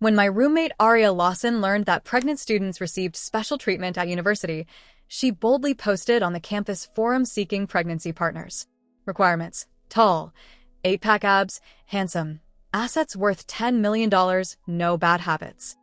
When my roommate Aria Lawson learned that pregnant students received special treatment at university, she boldly posted on the campus forum seeking pregnancy partners. Requirements: tall, 8-pack abs, handsome, assets worth $10 million, no bad habits.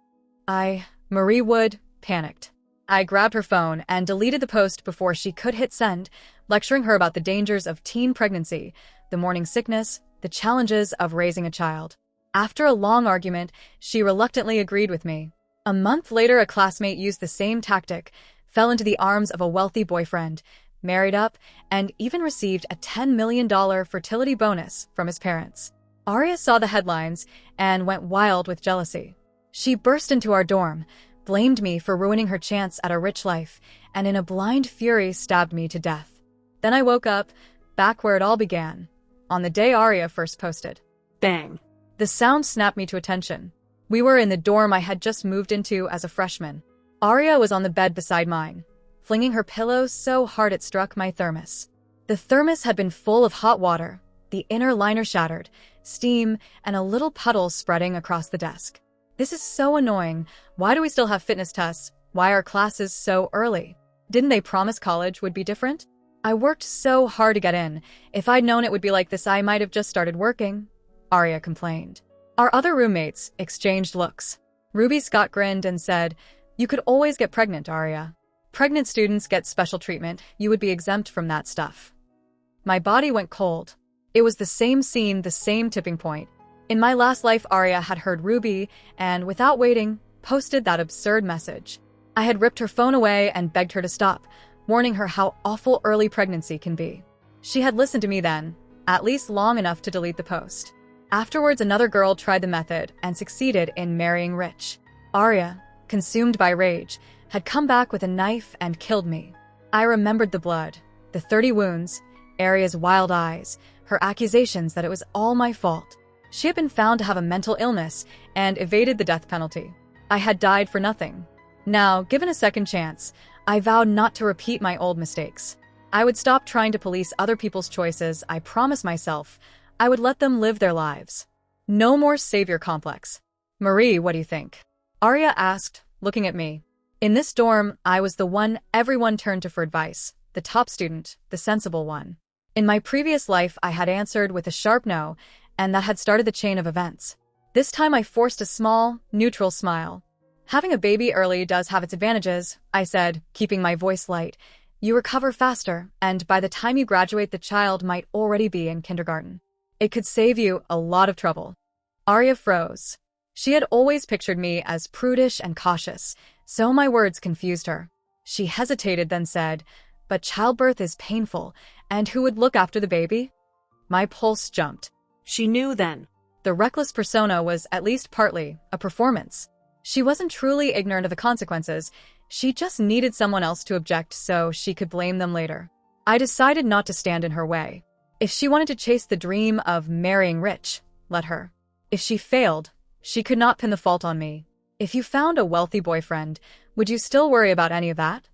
Marie Wood, panicked. I grabbed her phone and deleted the post before she could hit send, lecturing her about the dangers of teen pregnancy, the morning sickness, the challenges of raising a child. After a long argument, she reluctantly agreed with me. A month later, a classmate used the same tactic, fell into the arms of a wealthy boyfriend, married up, and even received a $10 million fertility bonus from his parents. Aria saw the headlines and went wild with jealousy. She burst into our dorm, blamed me for ruining her chance at a rich life, and in a blind fury stabbed me to death. Then I woke up, back where it all began, on the day Aria first posted. Bang. The sound snapped me to attention. We were in the dorm I had just moved into as a freshman. Aria was on the bed beside mine, flinging her pillow so hard it struck my thermos. The thermos had been full of hot water, the inner liner shattered, steam, and a little puddle spreading across the desk. This is so annoying. Why do we still have fitness tests? Why are classes so early? Didn't they promise college would be different? I worked so hard to get in. If I'd known it would be like this, I might have just started working, Aria complained. Our other roommates exchanged looks. Ruby Scott grinned and said, "You could always get pregnant, Aria. Pregnant students get special treatment. You would be exempt from that stuff." My body went cold. It was the same scene, the same tipping point. In my last life, Aria had heard Ruby and, without waiting, posted that absurd message. I had ripped her phone away and begged her to stop, warning her how awful early pregnancy can be. She had listened to me then, at least long enough to delete the post. Afterwards, another girl tried the method and succeeded in marrying rich. Aria, consumed by rage, had come back with a knife and killed me. I remembered the blood, the 30 wounds, Aria's wild eyes, her accusations that it was all my fault. She had been found to have a mental illness and evaded the death penalty. I had died for nothing. Now, given a second chance, I vowed not to repeat my old mistakes. I would stop trying to police other people's choices. I promised myself I would let them live their lives. No more savior complex. Marie, what do you think? Aria asked, looking at me. In this dorm, I was the one everyone turned to for advice, the top student, the sensible one. In my previous life, I had answered with a sharp no, and that had started the chain of events. This time I forced a small, neutral smile. "Having a baby early does have its advantages," I said, keeping my voice light. "You recover faster, and by the time you graduate, the child might already be in kindergarten. It could save you a lot of trouble." Aria froze. She had always pictured me as prudish and cautious, so my words confused her. She hesitated, then said, "But childbirth is painful, and who would look after the baby?" My pulse jumped. She knew then. The reckless persona was at least partly a performance. She wasn't truly ignorant of the consequences. She just needed someone else to object so she could blame them later. I decided not to stand in her way. If she wanted to chase the dream of marrying rich, let her. If she failed, she could not pin the fault on me. "If you found a wealthy boyfriend, would you still worry about any of that?"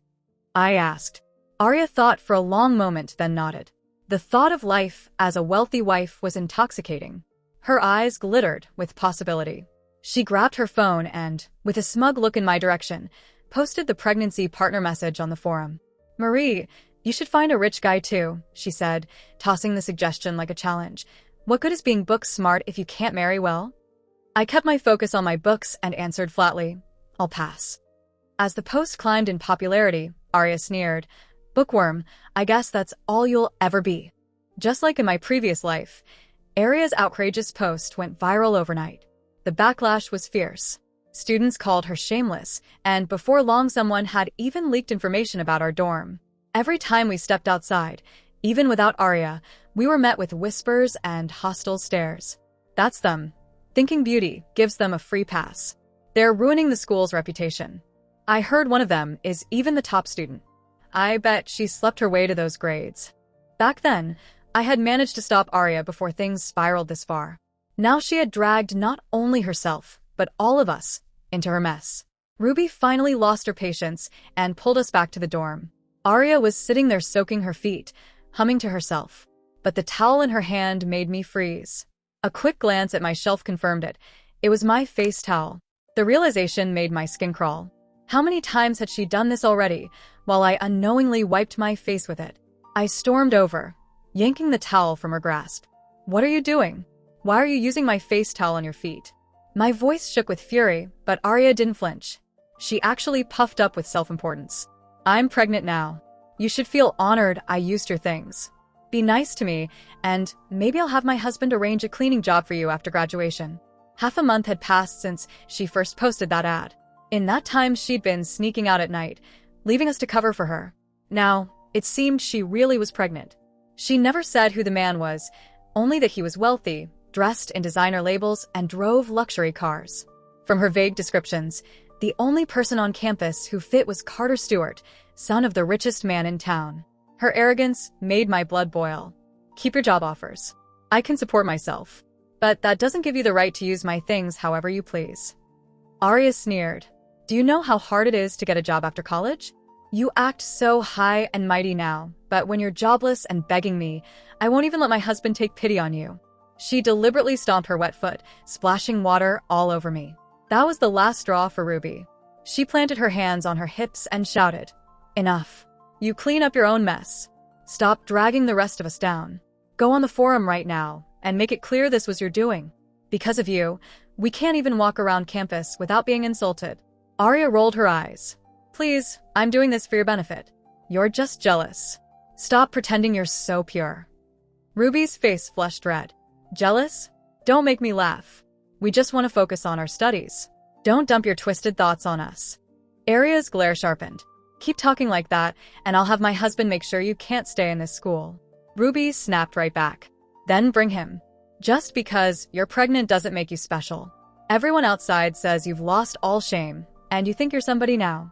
I asked. Aria thought for a long moment, then nodded. The thought of life as a wealthy wife was intoxicating. Her eyes glittered with possibility. She grabbed her phone and, with a smug look in my direction, posted the pregnancy partner message on the forum. "Marie, you should find a rich guy too," she said, tossing the suggestion like a challenge. "What good is being book smart if you can't marry well?" I kept my focus on my books and answered flatly, "I'll pass." As the post climbed in popularity, Aria sneered, "Bookworm, I guess that's all you'll ever be." Just like in my previous life, Aria's outrageous post went viral overnight. The backlash was fierce. Students called her shameless, and before long someone had even leaked information about our dorm. Every time we stepped outside, even without Aria, we were met with whispers and hostile stares. That's them. Thinking beauty gives them a free pass. They're ruining the school's reputation. I heard one of them is even the top student. I bet she slept her way to those grades. Back then, I had managed to stop Aria before things spiraled this far. Now she had dragged not only herself, but all of us, into her mess. Ruby finally lost her patience and pulled us back to the dorm. Aria was sitting there soaking her feet, humming to herself. But the towel in her hand made me freeze. A quick glance at my shelf confirmed it. It was my face towel. The realization made my skin crawl. How many times had she done this already, while I unknowingly wiped my face with it? I stormed over, yanking the towel from her grasp. "What are you doing? Why are you using my face towel on your feet?" My voice shook with fury, but Aria didn't flinch. She actually puffed up with self-importance. "I'm pregnant now. You should feel honored I used your things. Be nice to me, and maybe I'll have my husband arrange a cleaning job for you after graduation." Half a month had passed since she first posted that ad. In that time, she'd been sneaking out at night, leaving us to cover for her. Now, it seemed she really was pregnant. She never said who the man was, only that he was wealthy, dressed in designer labels, and drove luxury cars. From her vague descriptions, the only person on campus who fit was Carter Stewart, son of the richest man in town. Her arrogance made my blood boil. "Keep your job offers. I can support myself. But that doesn't give you the right to use my things however you please." Aria sneered. "Do you know how hard it is to get a job after college? You act so high and mighty now, but when you're jobless and begging me, I won't even let my husband take pity on you." She deliberately stomped her wet foot, splashing water all over me. That was the last straw for Ruby. She planted her hands on her hips and shouted, "Enough. You clean up your own mess. Stop dragging the rest of us down. Go on the forum right now and make it clear this was your doing. Because of you, we can't even walk around campus without being insulted." Aria rolled her eyes. "Please, I'm doing this for your benefit. You're just jealous. Stop pretending you're so pure." Ruby's face flushed red. "Jealous? Don't make me laugh. We just want to focus on our studies. Don't dump your twisted thoughts on us." Aria's glare sharpened. "Keep talking like that, and I'll have my husband make sure you can't stay in this school." Ruby snapped right back. "Then bring him. Just because you're pregnant doesn't make you special. Everyone outside says you've lost all shame, and you think you're somebody now."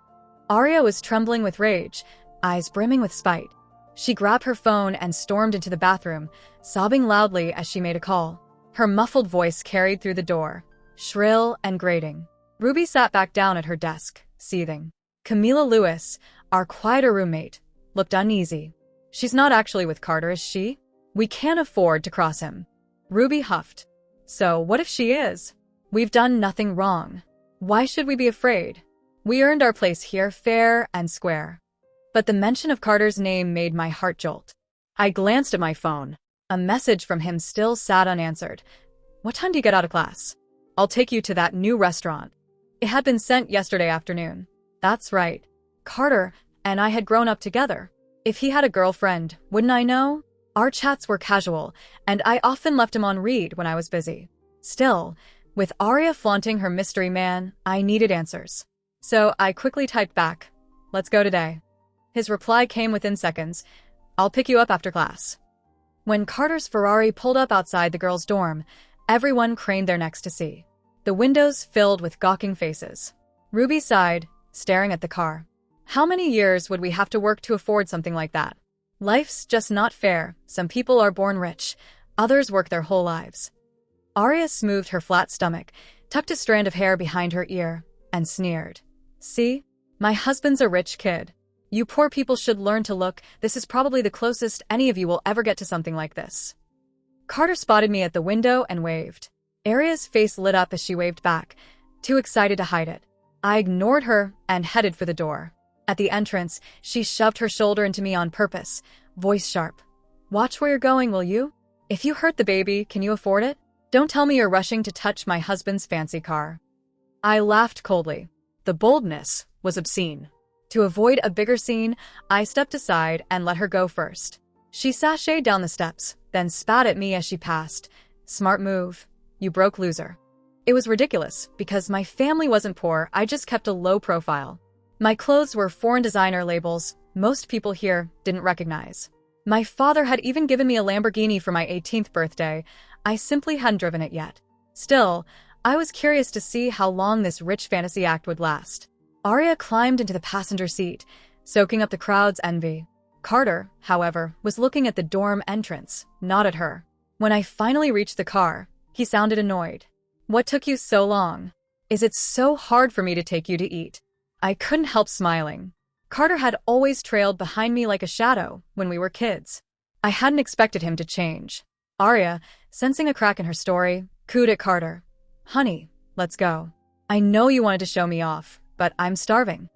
Aria was trembling with rage, eyes brimming with spite. She grabbed her phone and stormed into the bathroom, sobbing loudly as she made a call. Her muffled voice carried through the door, shrill and grating. Ruby sat back down at her desk, seething. Camila Lewis, our quieter roommate, looked uneasy. "She's not actually with Carter, is she? We can't afford to cross him." Ruby huffed. "So what if she is? We've done nothing wrong. Why should we be afraid? We earned our place here fair and square." But the mention of Carter's name made my heart jolt. I glanced at my phone. A message from him still sat unanswered. "What time do you get out of class? I'll take you to that new restaurant." It had been sent yesterday afternoon. That's right. Carter and I had grown up together. If he had a girlfriend, wouldn't I know? Our chats were casual, and I often left him on read when I was busy. Still, with Aria flaunting her mystery man, I needed answers. So I quickly typed back, "Let's go today." His reply came within seconds, "I'll pick you up after class." When Carter's Ferrari pulled up outside the girls' dorm, everyone craned their necks to see. The windows filled with gawking faces. Ruby sighed, staring at the car. How many years would we have to work to afford something like that? Life's just not fair. Some people are born rich, others work their whole lives. Aria smoothed her flat stomach, tucked a strand of hair behind her ear, and sneered. "See? My husband's a rich kid. You poor people should learn to look. This is probably the closest any of you will ever get to something like this." Carter spotted me at the window and waved. Aria's face lit up as she waved back, too excited to hide it. I ignored her and headed for the door. At the entrance, she shoved her shoulder into me on purpose, voice sharp. "Watch where you're going, will you? If you hurt the baby, can you afford it? Don't tell me you're rushing to touch my husband's fancy car." I laughed coldly. The boldness was obscene. To avoid a bigger scene, I stepped aside and let her go first. She sashayed down the steps, then spat at me as she passed. "Smart move. You broke loser." It was ridiculous, because my family wasn't poor, I just kept a low profile. My clothes were foreign designer labels most people here didn't recognize. My father had even given me a Lamborghini for my 18th birthday. I simply hadn't driven it yet. Still, I was curious to see how long this rich fantasy act would last. Aria climbed into the passenger seat, soaking up the crowd's envy. Carter, however, was looking at the dorm entrance, not at her. When I finally reached the car, he sounded annoyed. "What took you so long? Is it so hard for me to take you to eat?" I couldn't help smiling. Carter had always trailed behind me like a shadow when we were kids. I hadn't expected him to change. Aria, sensing a crack in her story, cooed at Carter. "Honey, let's go." I know you wanted to show me off, but I'm starving.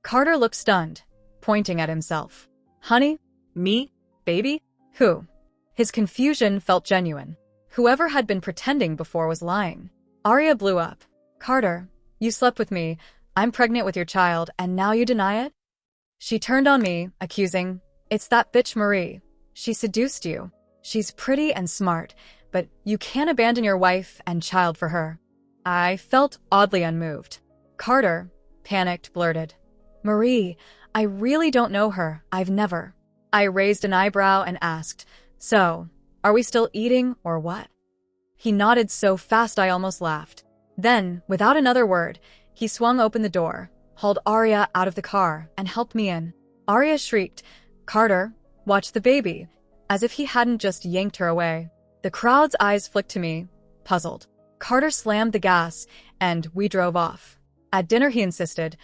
Carter looked stunned, pointing at himself. Honey? Me? Baby? Who? His confusion felt genuine. Whoever had been pretending before was lying. Aria blew up. Carter, you slept with me, I'm pregnant with your child, and now you deny it? She turned on me, accusing, It's that bitch Marie. She seduced you. She's pretty and smart, but you can't abandon your wife and child for her. I felt oddly unmoved. Carter, panicked, blurted, Marie, I really don't know her. I've never. I raised an eyebrow and asked, So, are we still eating or what? He nodded so fast I almost laughed. Then, without another word, he swung open the door, hauled Aria out of the car, and helped me in. Aria shrieked, Carter, watch the baby, as if he hadn't just yanked her away. The crowd's eyes flicked to me, puzzled. Carter slammed the gas, and we drove off. At dinner he insisted,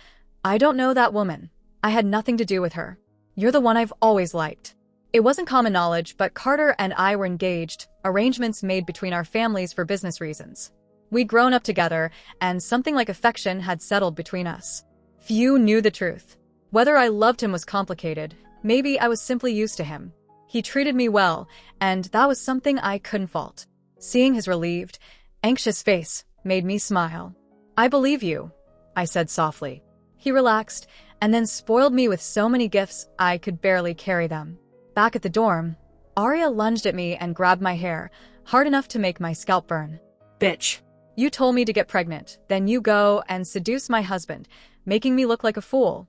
I don't know that woman. I had nothing to do with her. You're the one I've always liked. It wasn't common knowledge, but Carter and I were engaged, arrangements made between our families for business reasons. We'd grown up together, and something like affection had settled between us. Few knew the truth. Whether I loved him was complicated. Maybe I was simply used to him. He treated me well, and that was something I couldn't fault. Seeing his relieved, anxious face made me smile. I believe you, I said softly. He relaxed, and then spoiled me with so many gifts I could barely carry them. Back at the dorm, Aria lunged at me and grabbed my hair, hard enough to make my scalp burn. Bitch. You told me to get pregnant, then you go and seduce my husband, making me look like a fool.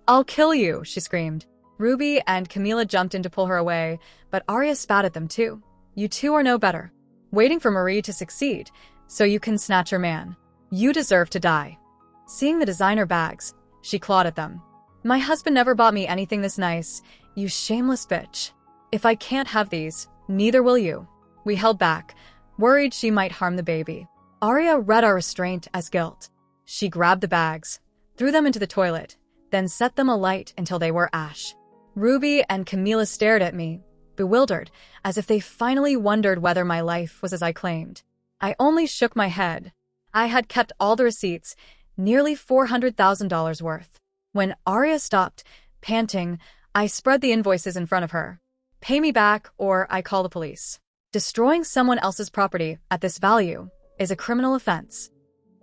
I'll kill you, she screamed. Ruby and Camila jumped in to pull her away, but Aria spat at them too. You two are no better. Waiting for Marie to succeed, so you can snatch her man. You deserve to die. Seeing the designer bags, she clawed at them. My husband never bought me anything this nice, you shameless bitch. If I can't have these, neither will you. We held back, worried she might harm the baby. Aria read our restraint as guilt. She grabbed the bags, threw them into the toilet, then set them alight until they were ash. Ruby and Camila stared at me, bewildered, as if they finally wondered whether my life was as I claimed. I only shook my head. I had kept all the receipts, nearly $400,000 worth. When Aria stopped, panting, I spread the invoices in front of her. Pay me back, or I call the police. Destroying someone else's property at this value is a criminal offense.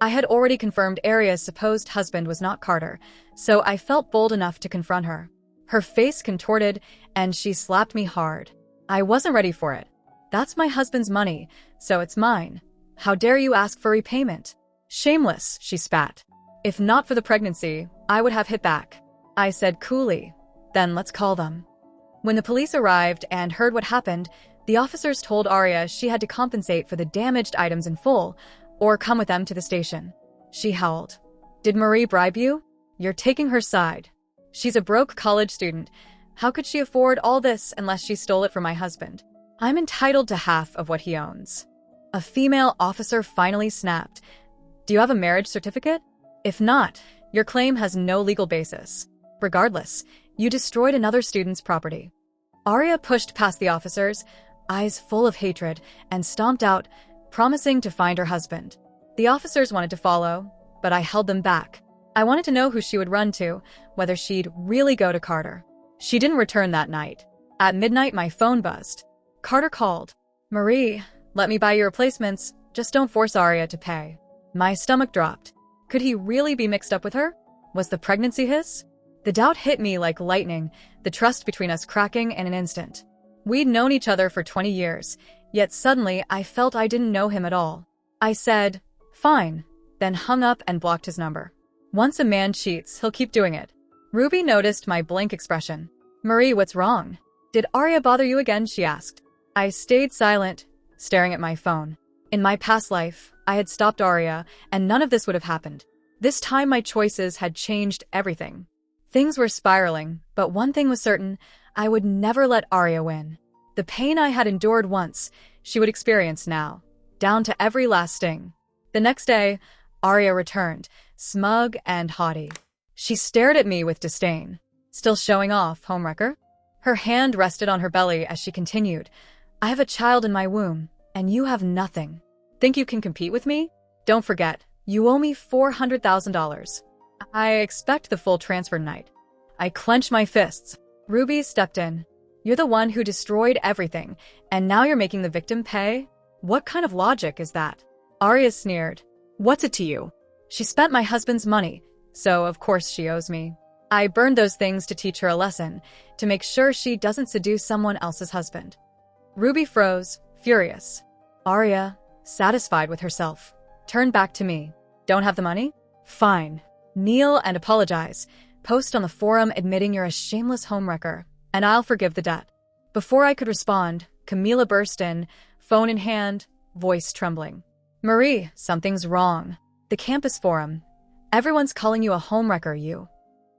I had already confirmed Aria's supposed husband was not Carter, so I felt bold enough to confront her. Her face contorted, and she slapped me hard. I wasn't ready for it. That's my husband's money, so it's mine. How dare you ask for repayment? Shameless, she spat. If not for the pregnancy, I would have hit back. I said coolly, then let's call them. When the police arrived and heard what happened, the officers told Aria she had to compensate for the damaged items in full, or come with them to the station. She howled. Did Marie bribe you? You're taking her side. She's a broke college student. How could she afford all this unless she stole it from my husband? I'm entitled to half of what he owns. A female officer finally snapped. Do you have a marriage certificate? If not, your claim has no legal basis. Regardless, you destroyed another student's property. Aria pushed past the officers, eyes full of hatred, and stomped out, promising to find her husband. The officers wanted to follow, but I held them back. I wanted to know who she would run to, whether she'd really go to Carter. She didn't return that night. At midnight, my phone buzzed. Carter called. Marie, let me buy you replacements, just don't force Aria to pay. My stomach dropped. Could he really be mixed up with her? Was the pregnancy his? The doubt hit me like lightning, the trust between us cracking in an instant. We'd known each other for 20 years, yet suddenly I felt I didn't know him at all. I said, fine, then hung up and blocked his number. Once a man cheats, he'll keep doing it. Ruby noticed my blank expression. Marie, what's wrong? Did Aria bother you again? She asked. I stayed silent, staring at my phone. In my past life, I had stopped Aria, and none of this would have happened. This time my choices had changed everything. Things were spiraling, but one thing was certain, I would never let Aria win. The pain I had endured once, she would experience now, down to every last sting. The next day, Aria returned, smug and haughty. She stared at me with disdain. Still showing off, homewrecker? Her hand rested on her belly as she continued, I have a child in my womb, and you have nothing. Think you can compete with me? Don't forget, You owe me $400,000. I expect the full transfer tonight. I clenched my fists. Ruby stepped in. You're the one who destroyed everything, and now you're making the victim pay? What kind of logic is that? Aria sneered. What's it to you? She spent my husband's money, so of course she owes me. I burned those things to teach her a lesson, to make sure she doesn't seduce someone else's husband. Ruby froze, furious. Aria, satisfied with herself, turned back to me. Don't have the money? Fine. Kneel and apologize. Post on the forum admitting you're a shameless homewrecker, and I'll forgive the debt. Before I could respond, Camila burst in, phone in hand, voice trembling. Marie, something's wrong. The campus forum. Everyone's calling you a homewrecker, you.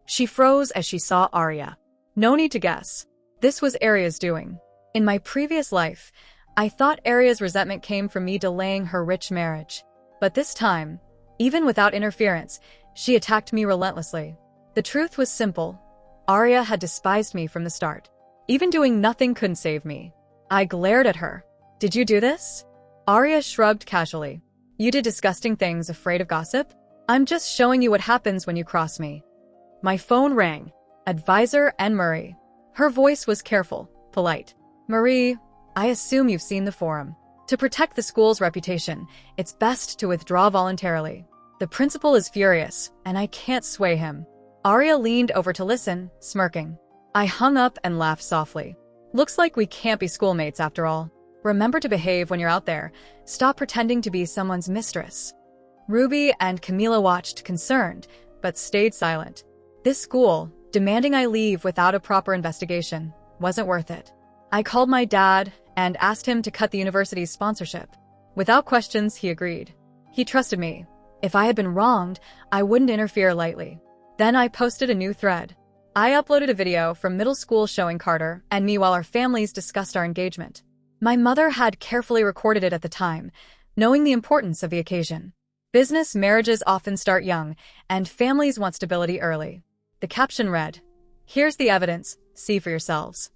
She froze as she saw Aria. No need to guess. This was Aria's doing. In my previous life, I thought Aria's resentment came from me delaying her rich marriage. But this time, even without interference, she attacked me relentlessly. The truth was simple. Aria had despised me from the start. Even doing nothing couldn't save me. I glared at her. Did you do this? Aria shrugged casually. You did disgusting things, afraid of gossip? I'm just showing you what happens when you cross me. My phone rang. Advisor and Murray. Her voice was careful, polite. Marie, I assume you've seen the forum. To protect the school's reputation, it's best to withdraw voluntarily. The principal is furious, and I can't sway him. Aria leaned over to listen, smirking. I hung up and laughed softly. Looks like we can't be schoolmates after all. Remember to behave when you're out there. Stop pretending to be someone's mistress. Ruby and Camila watched, concerned, but stayed silent. This school, demanding I leave without a proper investigation, wasn't worth it. I called my dad and asked him to cut the university's sponsorship. Without questions, he agreed. He trusted me. If I had been wronged, I wouldn't interfere lightly. Then I posted a new thread. I uploaded a video from middle school showing Carter and me while our families discussed our engagement. My mother had carefully recorded it at the time, knowing the importance of the occasion. Business marriages often start young, and families want stability early. The caption read, "Here's the evidence, see for yourselves."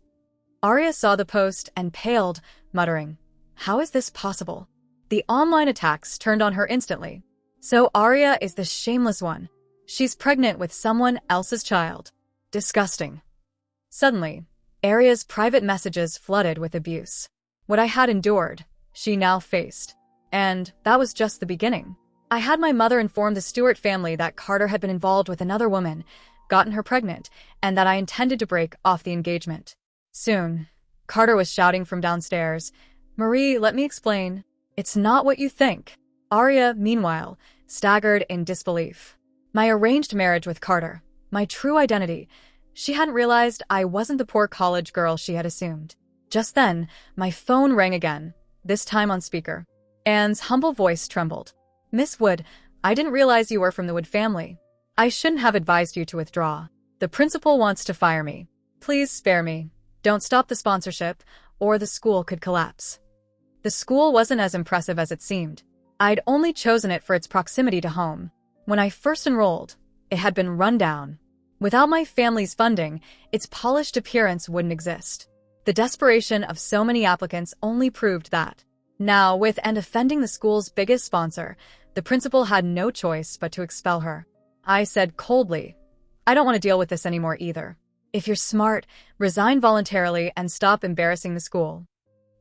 Aria saw the post and paled, muttering, "How is this possible?" The online attacks turned on her instantly. So Aria is the shameless one. She's pregnant with someone else's child. Disgusting. Suddenly, Aria's private messages flooded with abuse. What I had endured, she now faced. And that was just the beginning. I had my mother inform the Stewart family that Carter had been involved with another woman, gotten her pregnant, and that I intended to break off the engagement. Soon, Carter was shouting from downstairs, "Marie, let me explain. It's not what you think." Aria, meanwhile, staggered in disbelief. My arranged marriage with Carter, my true identity. She hadn't realized I wasn't the poor college girl she had assumed. Just then, my phone rang again, this time on speaker. Anne's humble voice trembled. "Miss Wood, I didn't realize you were from the Wood family. I shouldn't have advised you to withdraw. The principal wants to fire me. Please spare me. Don't stop the sponsorship, or the school could collapse." The school wasn't as impressive as it seemed. I'd only chosen it for its proximity to home. When I first enrolled, it had been run down. Without my family's funding, its polished appearance wouldn't exist. The desperation of so many applicants only proved that. Now, with and offending the school's biggest sponsor, the principal had no choice but to expel her. I said coldly, "I don't want to deal with this anymore either. If you're smart, resign voluntarily and stop embarrassing the school."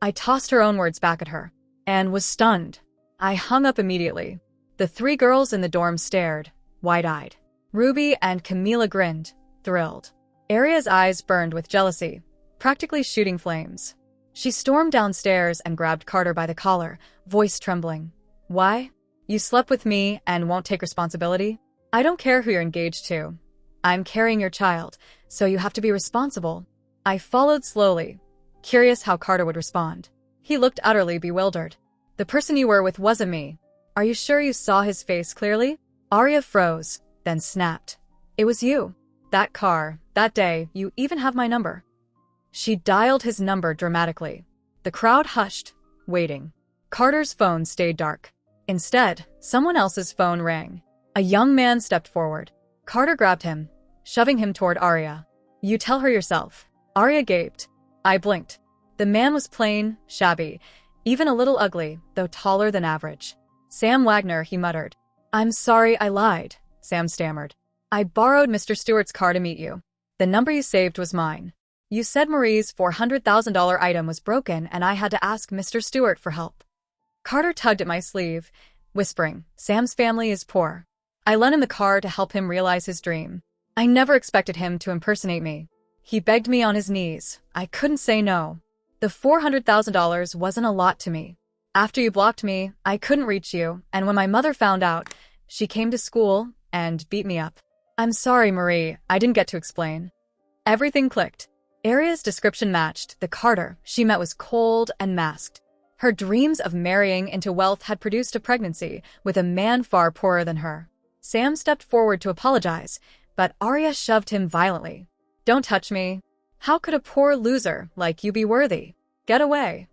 I tossed her own words back at her, and was stunned. I hung up immediately. The three girls in the dorm stared, wide-eyed. Ruby and Camila grinned, thrilled. Aria's eyes burned with jealousy, practically shooting flames. She stormed downstairs and grabbed Carter by the collar, voice trembling. "Why? You slept with me and won't take responsibility? I don't care who you're engaged to. I'm carrying your child, so you have to be responsible." I followed slowly, curious how Carter would respond. He looked utterly bewildered. "The person you were with wasn't me. Are you sure you saw his face clearly?" Aria froze, then snapped. "It was you. That car, that day, you even have my number." She dialed his number dramatically. The crowd hushed, waiting. Carter's phone stayed dark. Instead, someone else's phone rang. A young man stepped forward. Carter grabbed him, shoving him toward Aria. "You tell her yourself." Aria gaped. I blinked. The man was plain, shabby, even a little ugly, though taller than average. "Sam Wagner," he muttered. I'm sorry I lied, Sam stammered. I borrowed Mr. Stewart's car to meet you. The number you saved was mine. You said Marie's $400,000 item was broken and I had to ask Mr. Stewart for help. Carter tugged at my sleeve, whispering, Sam's family is poor. I lent him the car to help him realize his dream. I never expected him to impersonate me. He begged me on his knees. I couldn't say no. The $400,000 wasn't a lot to me. After you blocked me, I couldn't reach you, and when my mother found out, she came to school and beat me up. I'm sorry, Marie, I didn't get to explain. Everything clicked. Aria's description matched. The Carter she met was cold and masked. Her dreams of marrying into wealth had produced a pregnancy with a man far poorer than her. Sam stepped forward to apologize, but Aria shoved him violently. Don't touch me. How could a poor loser like you be worthy? Get away.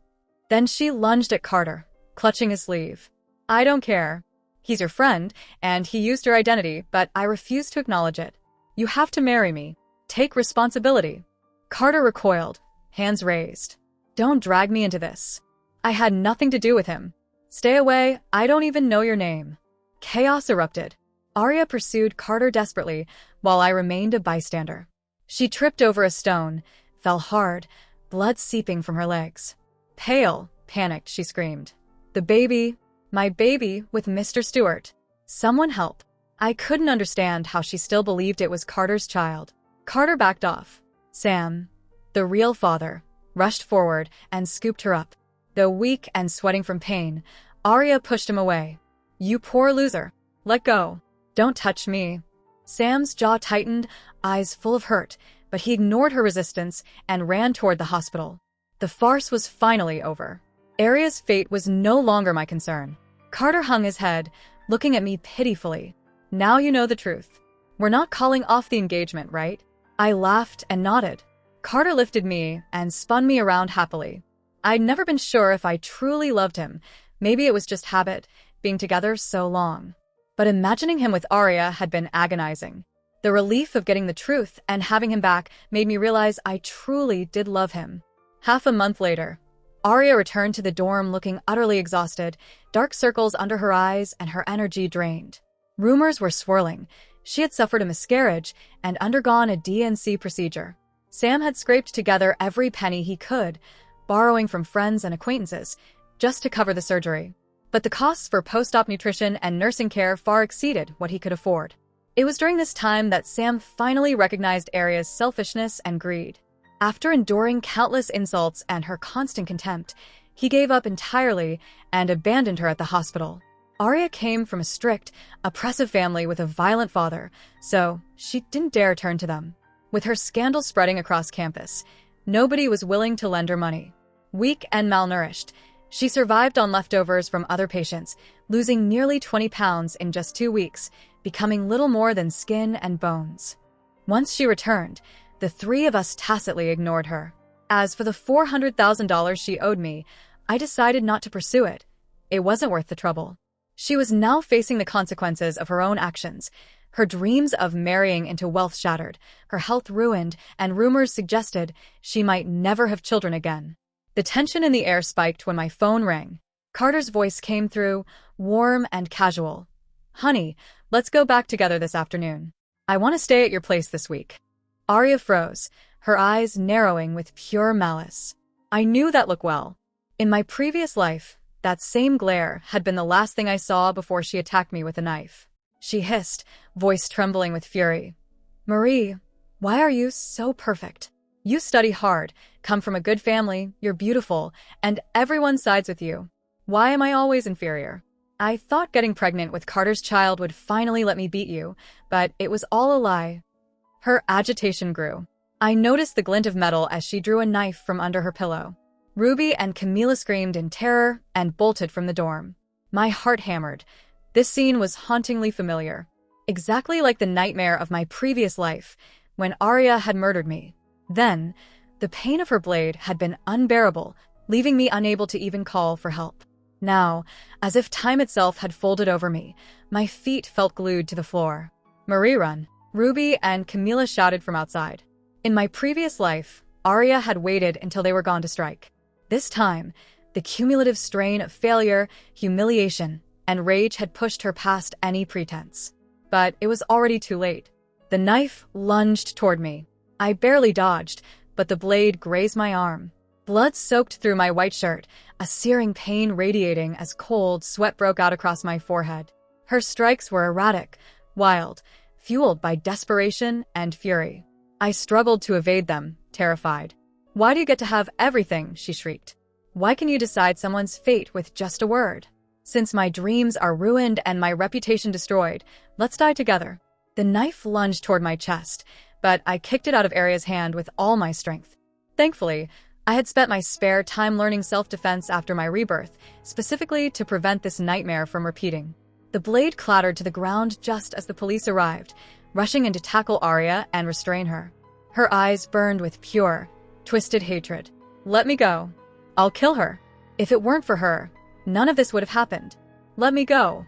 Then she lunged at Carter, clutching his sleeve. I don't care. He's your friend, and he used your identity, but I refuse to acknowledge it. You have to marry me. Take responsibility. Carter recoiled, hands raised. Don't drag me into this. I had nothing to do with him. Stay away, I don't even know your name. Chaos erupted. Aria pursued Carter desperately, while I remained a bystander. She tripped over a stone, fell hard, blood seeping from her legs. Pale, panicked, she screamed. The baby, my baby, with Mr. Stewart. Someone help. I couldn't understand how she still believed it was Carter's child. Carter backed off. Sam, the real father, rushed forward and scooped her up. Though weak and sweating from pain, Aria pushed him away. You poor loser. Let go. Don't touch me. Sam's jaw tightened, eyes full of hurt, but he ignored her resistance and ran toward the hospital. The farce was finally over. Aria's fate was no longer my concern. Carter hung his head, looking at me pitifully. Now you know the truth. We're not calling off the engagement, right? I laughed and nodded. Carter lifted me and spun me around happily. I'd never been sure if I truly loved him. Maybe it was just habit, being together so long. But imagining him with Aria had been agonizing. The relief of getting the truth and having him back made me realize I truly did love him. Half a month later, Aria returned to the dorm looking utterly exhausted, dark circles under her eyes and her energy drained. Rumors were swirling. She had suffered a miscarriage and undergone a DNC procedure. Sam had scraped together every penny he could, borrowing from friends and acquaintances, just to cover the surgery. But the costs for post-op nutrition and nursing care far exceeded what he could afford. It was during this time that Sam finally recognized Aria's selfishness and greed. After enduring countless insults and her constant contempt, he gave up entirely and abandoned her at the hospital. Aria came from a strict, oppressive family with a violent father, so she didn't dare turn to them. With her scandal spreading across campus, nobody was willing to lend her money. Weak and malnourished, she survived on leftovers from other patients, losing nearly 20 pounds in just 2 weeks, becoming little more than skin and bones. Once she returned, the three of us tacitly ignored her. As for the $400,000 she owed me, I decided not to pursue it. It wasn't worth the trouble. She was now facing the consequences of her own actions. Her dreams of marrying into wealth shattered, her health ruined, and rumors suggested she might never have children again. The tension in the air spiked when my phone rang. Carter's voice came through, warm and casual. Honey, let's go back together this afternoon. I want to stay at your place this week. Aria froze, her eyes narrowing with pure malice. I knew that look well. In my previous life, that same glare had been the last thing I saw before she attacked me with a knife. She hissed, voice trembling with fury. Marie, why are you so perfect? You study hard, come from a good family, you're beautiful, and everyone sides with you. Why am I always inferior? I thought getting pregnant with Carter's child would finally let me beat you, but it was all a lie. Her agitation grew. I noticed the glint of metal as she drew a knife from under her pillow. Ruby and Camila screamed in terror and bolted from the dorm. My heart hammered. This scene was hauntingly familiar. Exactly like the nightmare of my previous life, when Aria had murdered me. Then, the pain of her blade had been unbearable, leaving me unable to even call for help. Now, as if time itself had folded over me, my feet felt glued to the floor. Marie, run! Ruby and Camila shouted from outside. In my previous life, Aria had waited until they were gone to strike. This time, the cumulative strain of failure, humiliation, and rage had pushed her past any pretense. But it was already too late. The knife lunged toward me. I barely dodged, but the blade grazed my arm. Blood soaked through my white shirt, a searing pain radiating as cold sweat broke out across my forehead. Her strikes were erratic, wild, fueled by desperation and fury. I struggled to evade them, terrified. "Why do you get to have everything?" she shrieked. "Why can you decide someone's fate with just a word? Since my dreams are ruined and my reputation destroyed, let's die together." The knife lunged toward my chest, but I kicked it out of Aria's hand with all my strength. Thankfully, I had spent my spare time learning self-defense after my rebirth, specifically to prevent this nightmare from repeating. The blade clattered to the ground just as the police arrived, rushing in to tackle Aria and restrain her. Her eyes burned with pure, twisted hatred. "Let me go. I'll kill her. If it weren't for her, none of this would have happened. Let me go."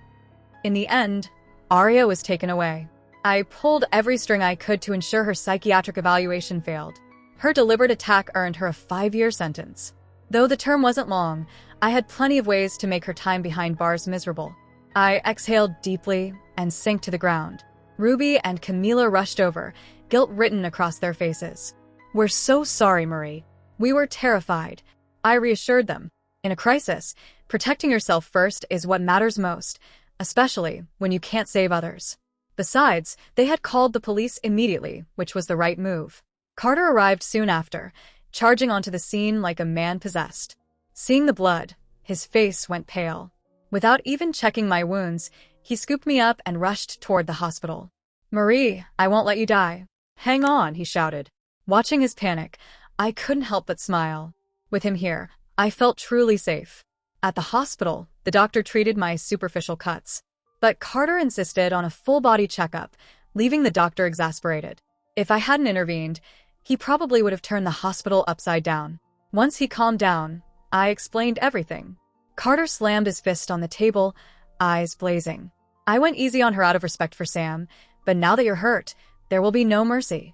In the end, Aria was taken away. I pulled every string I could to ensure her psychiatric evaluation failed. Her deliberate attack earned her a 5-year sentence. Though the term wasn't long, I had plenty of ways to make her time behind bars miserable. I exhaled deeply and sank to the ground. Ruby and Camila rushed over, guilt written across their faces. "We're so sorry, Marie. We were terrified." I reassured them. In a crisis, protecting yourself first is what matters most, especially when you can't save others. Besides, they had called the police immediately, which was the right move. Carter arrived soon after, charging onto the scene like a man possessed. Seeing the blood, his face went pale. Without even checking my wounds, he scooped me up and rushed toward the hospital. "Marie, I won't let you die. Hang on," he shouted. Watching his panic, I couldn't help but smile. With him here, I felt truly safe. At the hospital, the doctor treated my superficial cuts. But Carter insisted on a full-body checkup, leaving the doctor exasperated. If I hadn't intervened, he probably would have turned the hospital upside down. Once he calmed down, I explained everything. Carter slammed his fist on the table, eyes blazing. "I went easy on her out of respect for Sam, but now that you're hurt, there will be no mercy."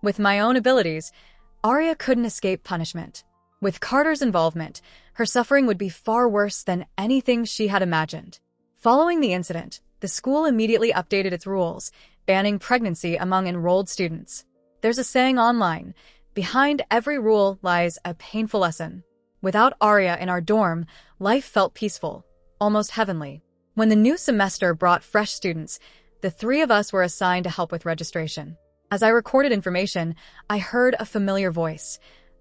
With my own abilities, Aria couldn't escape punishment. With Carter's involvement, her suffering would be far worse than anything she had imagined. Following the incident, the school immediately updated its rules, banning pregnancy among enrolled students. There's a saying online, "Behind every rule lies a painful lesson." Without Aria in our dorm, life felt peaceful, almost heavenly. When the new semester brought fresh students, the 3 of us were assigned to help with registration. As I recorded information, I heard a familiar voice.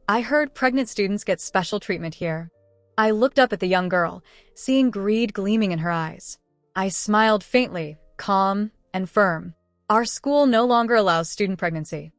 I heard pregnant students get special treatment here. I looked up at the young girl, seeing greed gleaming in her eyes. I smiled faintly, calm and firm. "Our school no longer allows student pregnancy."